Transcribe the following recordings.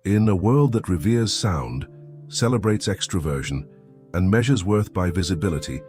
In a world that reveres sound, celebrates extroversion, and measures worth by visibility,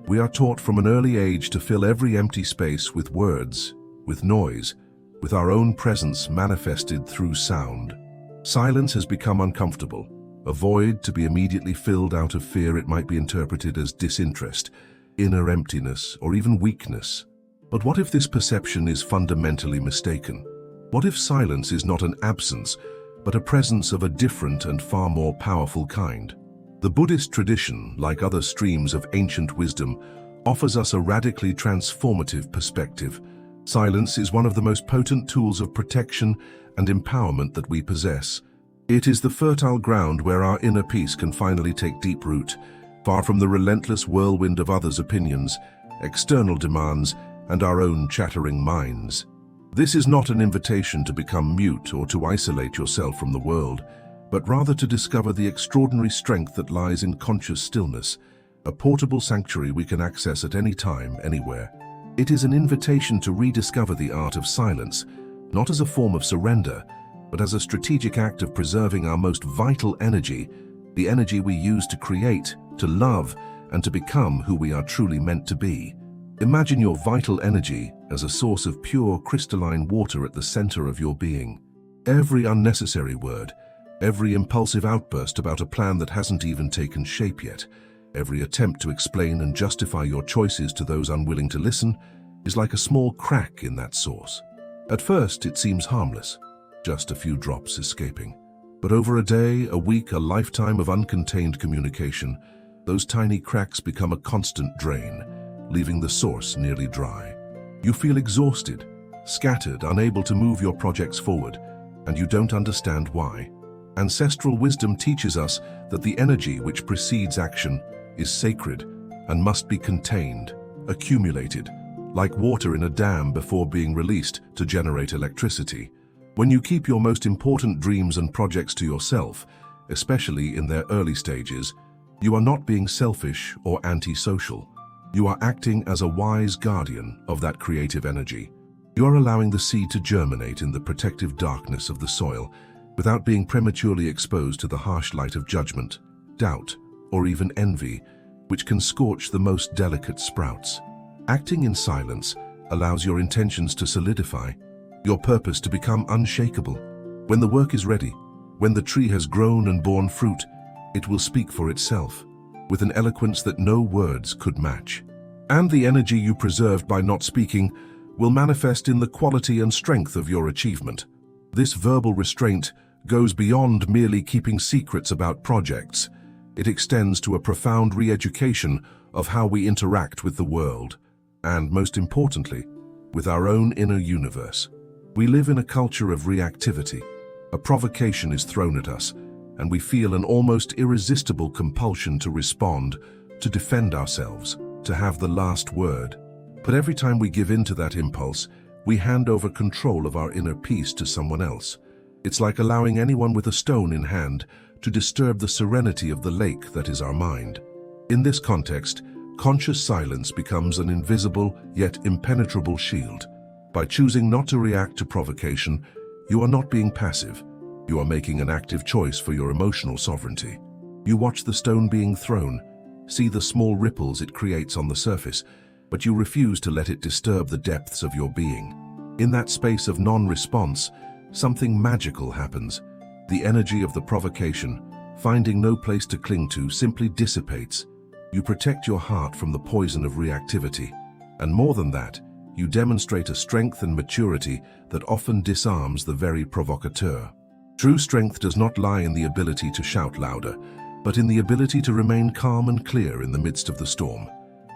we are taught from an early age to fill every empty space with words, with noise, with our own presence manifested through sound. Silence has become uncomfortable, a void to be immediately filled out of fear it might be interpreted as disinterest, inner emptiness, or even weakness. But what if this perception is fundamentally mistaken? What if silence is not an absence, but a presence of a different and far more powerful kind? The Buddhist tradition, like other streams of ancient wisdom, offers us a radically transformative perspective. Silence is one of the most potent tools of protection and empowerment that we possess. It is the fertile ground where our inner peace can finally take deep root, far from the relentless whirlwind of others' opinions, external demands, and our own chattering minds. This is not an invitation to become mute or to isolate yourself from the world, but rather to discover the extraordinary strength that lies in conscious stillness, a portable sanctuary we can access at any time, anywhere. It is an invitation to rediscover the art of silence, not as a form of surrender, but as a strategic act of preserving our most vital energy, the energy we use to create, to love, and to become who we are truly meant to be. Imagine your vital energy as a source of pure crystalline water at the center of your being. Every unnecessary word, every impulsive outburst about a plan that hasn't even taken shape yet, every attempt to explain and justify your choices to those unwilling to listen, is like a small crack in that source. At first, it seems harmless, just a few drops escaping. But over a day, a week, a lifetime of uncontained communication, those tiny cracks become a constant drain, leaving the source nearly dry. You feel exhausted, scattered, unable to move your projects forward, and you don't understand why. Ancestral wisdom teaches us that the energy which precedes action is sacred and must be contained, accumulated, like water in a dam before being released to generate electricity. When you keep your most important dreams and projects to yourself, especially in their early stages, you are not being selfish or antisocial. You are acting as a wise guardian of that creative energy. You are allowing the seed to germinate in the protective darkness of the soil without being prematurely exposed to the harsh light of judgment, doubt, or even envy, which can scorch the most delicate sprouts. Acting in silence allows your intentions to solidify, your purpose to become unshakable. When the work is ready, when the tree has grown and borne fruit, it will speak for itself, with an eloquence that no words could match. And the energy you preserved by not speaking will manifest in the quality and strength of your achievement. This verbal restraint goes beyond merely keeping secrets about projects. It extends to a profound re-education of how we interact with the world, and most importantly, with our own inner universe. We live in a culture of reactivity. A provocation is thrown at us, and we feel an almost irresistible compulsion to respond, to defend ourselves, to have the last word. But every time we give in to that impulse, we hand over control of our inner peace to someone else. It's like allowing anyone with a stone in hand to disturb the serenity of the lake that is our mind. In this context, conscious silence becomes an invisible yet impenetrable shield. By choosing not to react to provocation, you are not being passive. You are making an active choice for your emotional sovereignty. You watch the stone being thrown, see the small ripples it creates on the surface, but you refuse to let it disturb the depths of your being. In that space of non-response, something magical happens. The energy of the provocation, finding no place to cling to, simply dissipates. You protect your heart from the poison of reactivity. And more than that, you demonstrate a strength and maturity that often disarms the very provocateur. True strength does not lie in the ability to shout louder, but in the ability to remain calm and clear in the midst of the storm.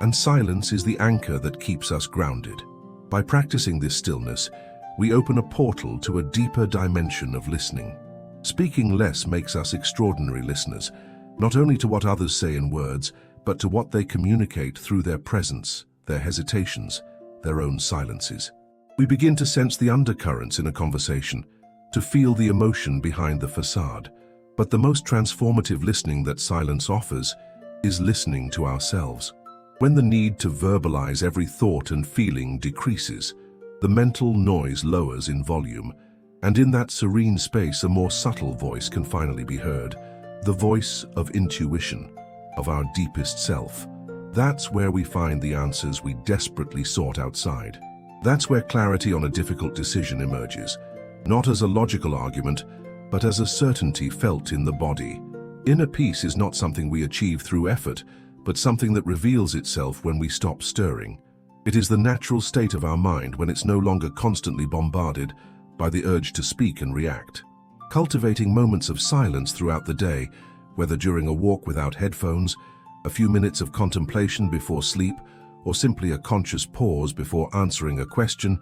And silence is the anchor that keeps us grounded. By practicing this stillness, we open a portal to a deeper dimension of listening. Speaking less makes us extraordinary listeners, not only to what others say in words, but to what they communicate through their presence, their hesitations, their own silences. We begin to sense the undercurrents in a conversation, to feel the emotion behind the facade. But the most transformative listening that silence offers is listening to ourselves. When the need to verbalize every thought and feeling decreases, the mental noise lowers in volume, And in that serene space, a more subtle voice can finally be heard, the voice of intuition, of our deepest self. That's where we find the answers we desperately sought outside. That's where clarity on a difficult decision emerges, not as a logical argument, but as a certainty felt in the body. Inner peace is not something we achieve through effort, but something that reveals itself when we stop stirring. It is the natural state of our mind when it's no longer constantly bombarded by the urge to speak and react. Cultivating moments of silence throughout the day, whether during a walk without headphones, a few minutes of contemplation before sleep, or simply a conscious pause before answering a question,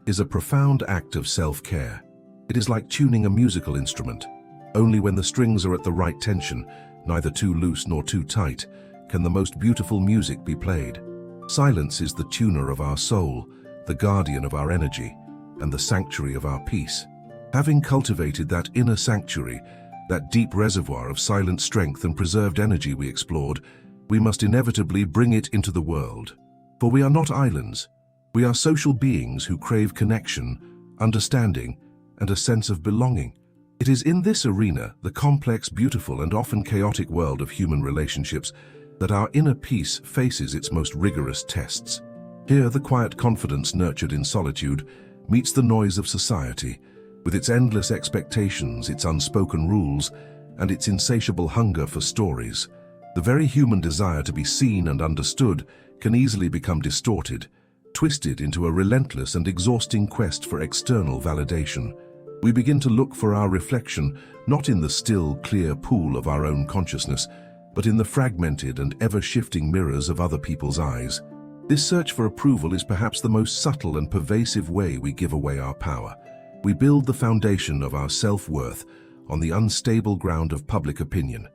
is a profound act of self-care. It is like tuning a musical instrument. Only when the strings are at the right tension, neither too loose nor too tight, can the most beautiful music be played. Silence is the tuner of our soul, the guardian of our energy, and the sanctuary of our peace. Having cultivated that inner sanctuary, that deep reservoir of silent strength and preserved energy we explored, we must inevitably bring it into the world. For we are not islands. We are social beings who crave connection, understanding, and a sense of belonging. It is in this arena, the complex, beautiful, and often chaotic world of human relationships, that our inner peace faces its most rigorous tests. Here, the quiet confidence nurtured in solitude meets the noise of society, with its endless expectations, its unspoken rules, and its insatiable hunger for stories. The very human desire to be seen and understood can easily become distorted, twisted into a relentless and exhausting quest for external validation. We begin to look for our reflection not in the still, clear pool of our own consciousness, but in the fragmented and ever-shifting mirrors of other people's eyes. This search for approval is perhaps the most subtle and pervasive way we give away our power. We build the foundation of our self-worth on the unstable ground of public opinion,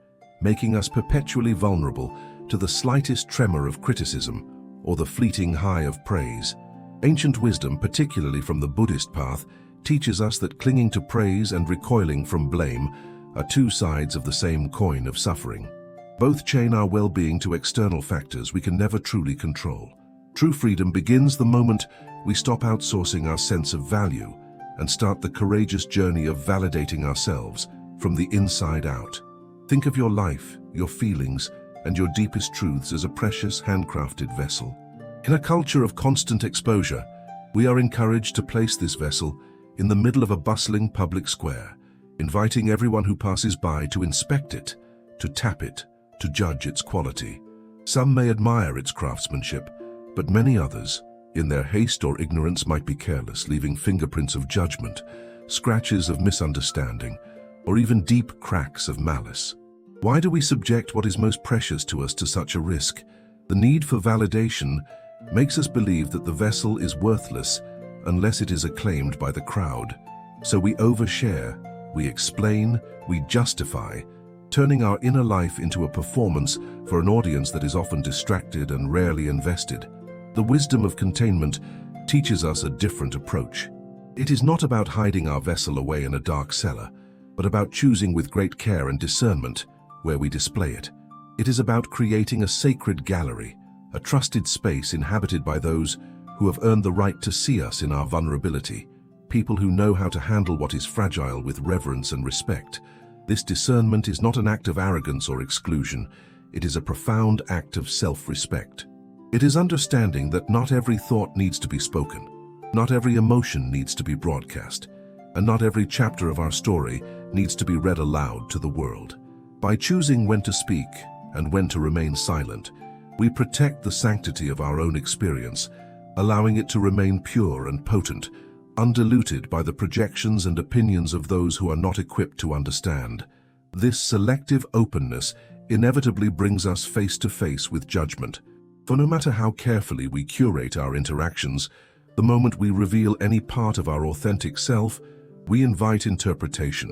making us perpetually vulnerable to the slightest tremor of criticism or the fleeting high of praise. Ancient wisdom, particularly from the Buddhist path, teaches us that clinging to praise and recoiling from blame are two sides of the same coin of suffering. Both chain our well-being to external factors we can never truly control. True freedom begins the moment we stop outsourcing our sense of value and start the courageous journey of validating ourselves from the inside out. Think of your life, your feelings, and your deepest truths as a precious, handcrafted vessel. In a culture of constant exposure, we are encouraged to place this vessel in the middle of a bustling public square, inviting everyone who passes by to inspect it, to tap it, to judge its quality. Some may admire its craftsmanship, but many others, in their haste or ignorance, might be careless, leaving fingerprints of judgment, scratches of misunderstanding, or even deep cracks of malice. Why do we subject what is most precious to us to such a risk? The need for validation makes us believe that the vessel is worthless unless it is acclaimed by the crowd. So we overshare, we explain, we justify, turning our inner life into a performance for an audience that is often distracted and rarely invested. The wisdom of containment teaches us a different approach. It is not about hiding our vessel away in a dark cellar, but about choosing with great care and discernment where we display it. It is about creating a sacred gallery, a trusted space inhabited by those who have earned the right to see us in our vulnerability, people who know how to handle what is fragile with reverence and respect. This discernment is not an act of arrogance or exclusion. It is a profound act of self-respect. It is understanding that not every thought needs to be spoken, not every emotion needs to be broadcast, and not every chapter of our story needs to be read aloud to the world. By choosing when to speak and when to remain silent, we protect the sanctity of our own experience, allowing it to remain pure and potent, undiluted by the projections and opinions of those who are not equipped to understand. This selective openness inevitably brings us face to face with judgment. For no matter how carefully we curate our interactions, the moment we reveal any part of our authentic self, we invite interpretation.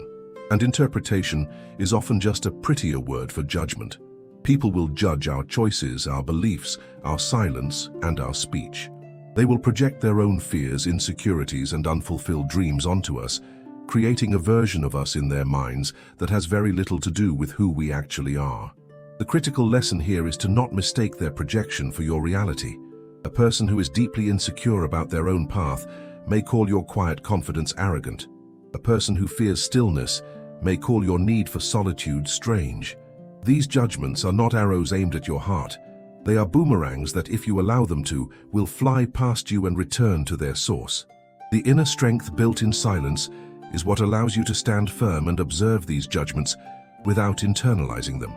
And interpretation is often just a prettier word for judgment. People will judge our choices, our beliefs, our silence, and our speech. They will project their own fears, insecurities, and unfulfilled dreams onto us, creating a version of us in their minds that has very little to do with who we actually are. The critical lesson here is to not mistake their projection for your reality. A person who is deeply insecure about their own path may call your quiet confidence arrogant. A person who fears stillness may call your need for solitude strange. These judgments are not arrows aimed at your heart. They are boomerangs that, if you allow them to, will fly past you and return to their source. The inner strength built in silence is what allows you to stand firm and observe these judgments without internalizing them.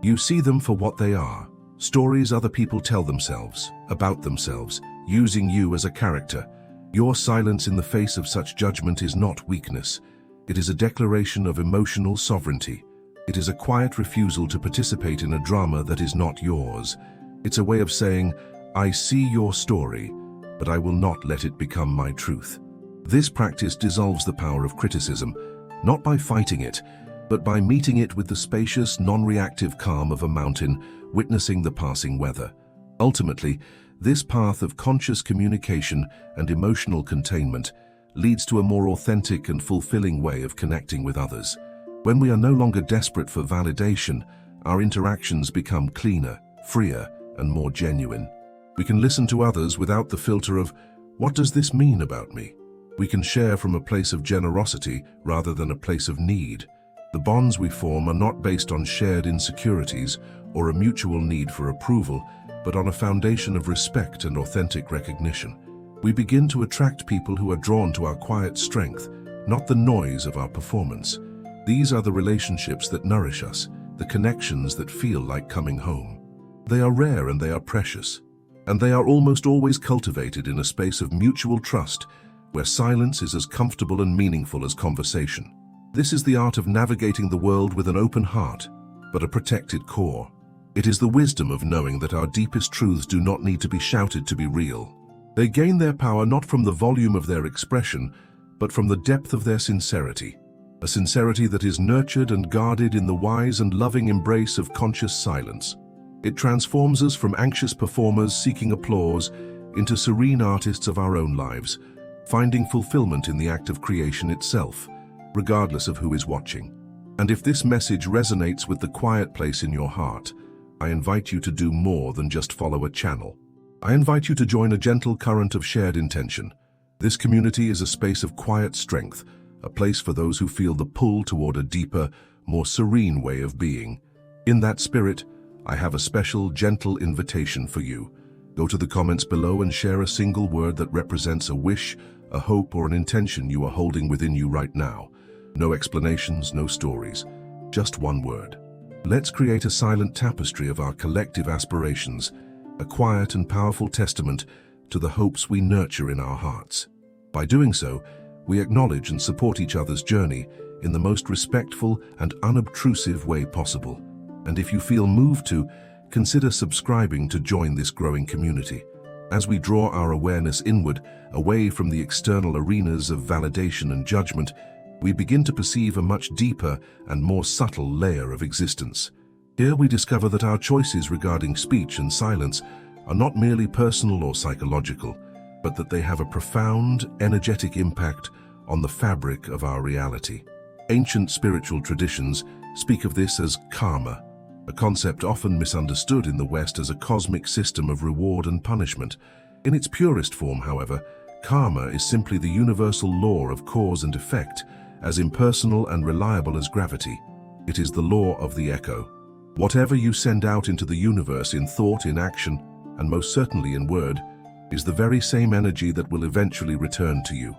You see them for what they are: stories other people tell themselves, about themselves, using you as a character. Your silence in the face of such judgment is not weakness. It is a declaration of emotional sovereignty. It is a quiet refusal to participate in a drama that is not yours. It's a way of saying, I see your story, but I will not let it become my truth. This practice dissolves the power of criticism, not by fighting it, but by meeting it with the spacious, non-reactive calm of a mountain witnessing the passing weather. Ultimately, this path of conscious communication and emotional containment leads to a more authentic and fulfilling way of connecting with others. When we are no longer desperate for validation, our interactions become cleaner, freer, and more genuine. We can listen to others without the filter of, what does this mean about me? We can share from a place of generosity rather than a place of need. The bonds we form are not based on shared insecurities or a mutual need for approval, but on a foundation of respect and authentic recognition. We begin to attract people who are drawn to our quiet strength, not the noise of our performance. These are the relationships that nourish us, the connections that feel like coming home. They are rare and they are precious, and they are almost always cultivated in a space of mutual trust, where silence is as comfortable and meaningful as conversation. This is the art of navigating the world with an open heart, but a protected core. It is the wisdom of knowing that our deepest truths do not need to be shouted to be real. They gain their power not from the volume of their expression, but from the depth of their sincerity. A sincerity that is nurtured and guarded in the wise and loving embrace of conscious silence. It transforms us from anxious performers seeking applause into serene artists of our own lives, finding fulfillment in the act of creation itself, regardless of who is watching. And if this message resonates with the quiet place in your heart, I invite you to do more than just follow a channel. I invite you to join a gentle current of shared intention. This community is a space of quiet strength, a place for those who feel the pull toward a deeper, more serene way of being. In that spirit, I have a special, gentle invitation for you. Go to the comments below and share a single word that represents a wish, a hope, or an intention you are holding within you right now. No explanations, no stories, just one word. Let's create a silent tapestry of our collective aspirations, a quiet and powerful testament to the hopes we nurture in our hearts. By doing so, we acknowledge and support each other's journey in the most respectful and unobtrusive way possible. And if you feel moved to, consider subscribing to join this growing community. As we draw our awareness inward, away from the external arenas of validation and judgment, we begin to perceive a much deeper and more subtle layer of existence. Here we discover that our choices regarding speech and silence are not merely personal or psychological, but that they have a profound, energetic impact on the fabric of our reality. Ancient spiritual traditions speak of this as karma, a concept often misunderstood in the West as a cosmic system of reward and punishment. In its purest form, however, karma is simply the universal law of cause and effect, as impersonal and reliable as gravity. It is the law of the echo. Whatever you send out into the universe in thought, in action, and most certainly in word, is the very same energy that will eventually return to you.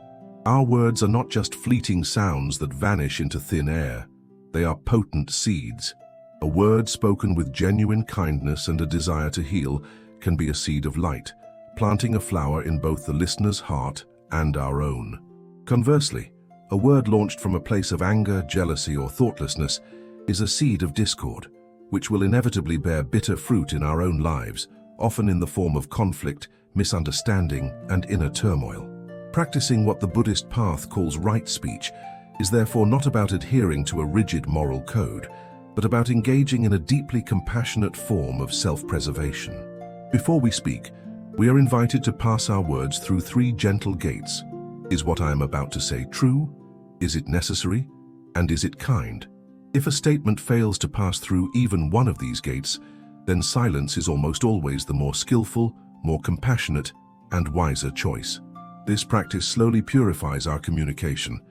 Our words are not just fleeting sounds that vanish into thin air. They are potent seeds. A word spoken with genuine kindness and a desire to heal can be a seed of light, planting a flower in both the listener's heart and our own. Conversely, a word launched from a place of anger, jealousy, or thoughtlessness is a seed of discord, which will inevitably bear bitter fruit in our own lives, often in the form of conflict, misunderstanding, and inner turmoil. Practicing what the Buddhist path calls right speech is therefore not about adhering to a rigid moral code, but about engaging in a deeply compassionate form of self-preservation. Before we speak, we are invited to pass our words through 3 gentle gates. Is what I am about to say true? Is it necessary? And is it kind? If a statement fails to pass through even one of these gates, then silence is almost always the more skillful, more compassionate, and wiser choice. This practice slowly purifies our communication,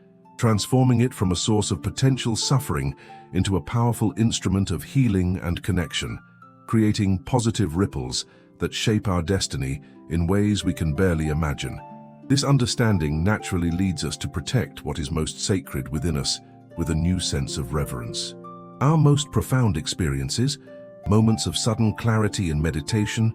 transforming it from a source of potential suffering into a powerful instrument of healing and connection, creating positive ripples that shape our destiny in ways we can barely imagine. This understanding naturally leads us to protect what is most sacred within us with a new sense of reverence. Our most profound experiences, moments of sudden clarity and meditation,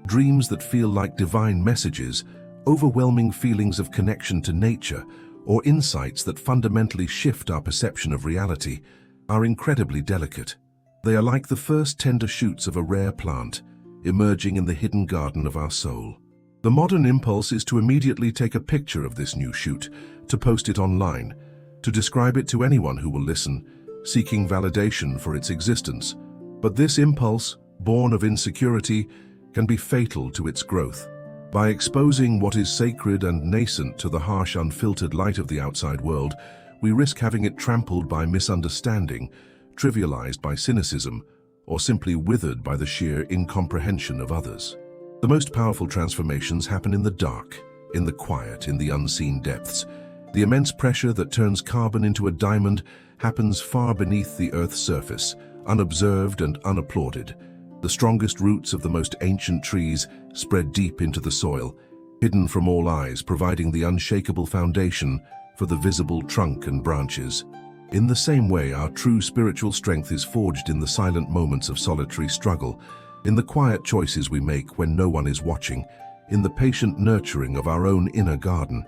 dreams that feel like divine messages, overwhelming feelings of connection to nature, or insights that fundamentally shift our perception of reality, are incredibly delicate. They are like the first tender shoots of a rare plant, emerging in the hidden garden of our soul. The modern impulse is to immediately take a picture of this new shoot, to post it online, to describe it to anyone who will listen, seeking validation for its existence. But this impulse, born of insecurity, can be fatal to its growth. By exposing what is sacred and nascent to the harsh, unfiltered light of the outside world, we risk having it trampled by misunderstanding, trivialized by cynicism, or simply withered by the sheer incomprehension of others. The most powerful transformations happen in the dark, in the quiet, in the unseen depths. The immense pressure that turns carbon into a diamond happens far beneath the Earth's surface, unobserved and unapplauded. The strongest roots of the most ancient trees spread deep into the soil, hidden from all eyes, providing the unshakable foundation for the visible trunk and branches. In the same way, our true spiritual strength is forged in the silent moments of solitary struggle, in the quiet choices we make when no one is watching, in the patient nurturing of our own inner garden.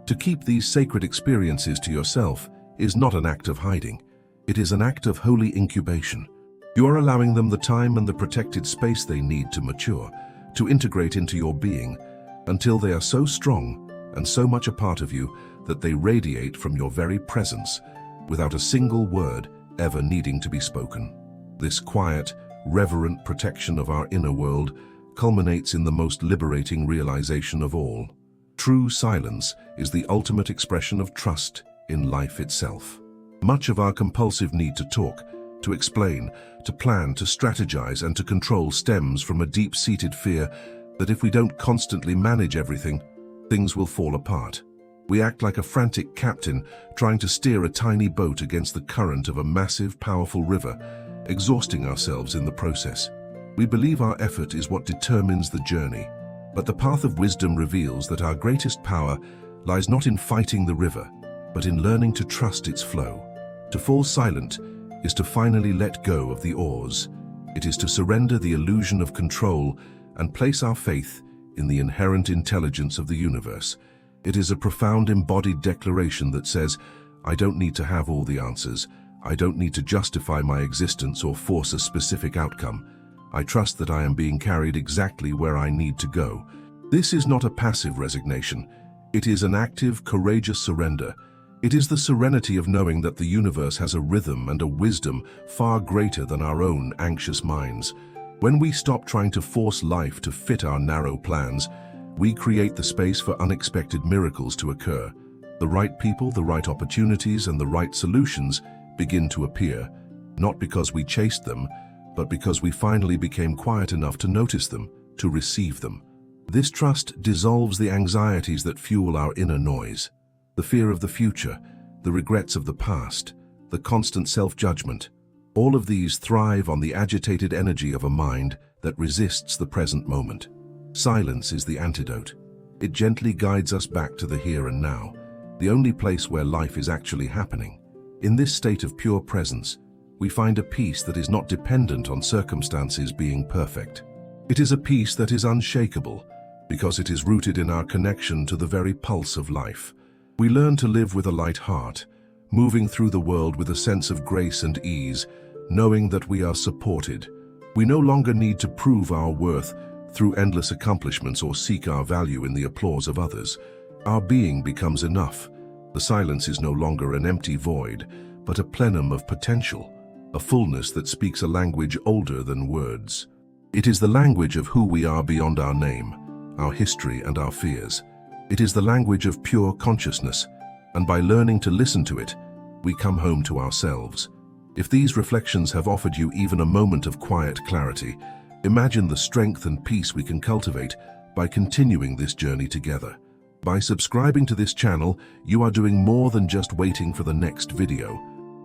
To keep these sacred experiences to yourself is not an act of hiding. It is an act of holy incubation. You are allowing them the time and the protected space they need to mature, to integrate into your being, until they are so strong and so much a part of you that they radiate from your very presence, without a single word ever needing to be spoken. This quiet, reverent protection of our inner world culminates in the most liberating realization of all. True silence is the ultimate expression of trust in life itself. Much of our compulsive need to talk, to explain, to plan, to strategize, and to control stems from a deep-seated fear that if we don't constantly manage everything, things will fall apart. We act like a frantic captain trying to steer a tiny boat against the current of a massive, powerful river, exhausting ourselves in the process. We believe our effort is what determines the journey, but the path of wisdom reveals that our greatest power lies not in fighting the river, but in learning to trust its flow. To fall silent is to finally let go of the oars. It is to surrender the illusion of control and place our faith in the inherent intelligence of the universe. It is a profound embodied declaration that says, I don't need to have all the answers. I don't need to justify my existence or force a specific outcome. I trust that I am being carried exactly where I need to go. This is not a passive resignation. It is an active, courageous surrender. It is the serenity of knowing that the universe has a rhythm and a wisdom far greater than our own anxious minds. When we stop trying to force life to fit our narrow plans, we create the space for unexpected miracles to occur. The right people, the right opportunities, and the right solutions begin to appear, not because we chased them, but because we finally became quiet enough to notice them, to receive them. This trust dissolves the anxieties that fuel our inner noise. The fear of the future, the regrets of the past, the constant self-judgment. All of these thrive on the agitated energy of a mind that resists the present moment. Silence is the antidote. It gently guides us back to the here and now, the only place where life is actually happening. In this state of pure presence, we find a peace that is not dependent on circumstances being perfect. It is a peace that is unshakable, because it is rooted in our connection to the very pulse of life. We learn to live with a light heart, moving through the world with a sense of grace and ease, knowing that we are supported. We no longer need to prove our worth through endless accomplishments or seek our value in the applause of others. Our being becomes enough. The silence is no longer an empty void, but a plenum of potential, a fullness that speaks a language older than words. It is the language of who we are beyond our name, our history, and our fears. It is the language of pure consciousness, and by learning to listen to it, we come home to ourselves. If these reflections have offered you even a moment of quiet clarity, imagine the strength and peace we can cultivate by continuing this journey together. By subscribing to this channel, you are doing more than just waiting for the next video.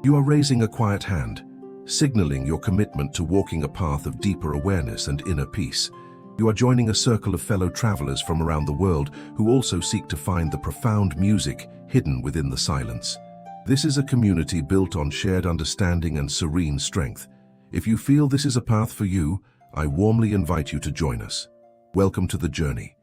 You are raising a quiet hand, signaling your commitment to walking a path of deeper awareness and inner peace. You are joining a circle of fellow travelers from around the world who also seek to find the profound music hidden within the silence. This is a community built on shared understanding and serene strength. If you feel this is a path for you, I warmly invite you to join us. Welcome to the journey.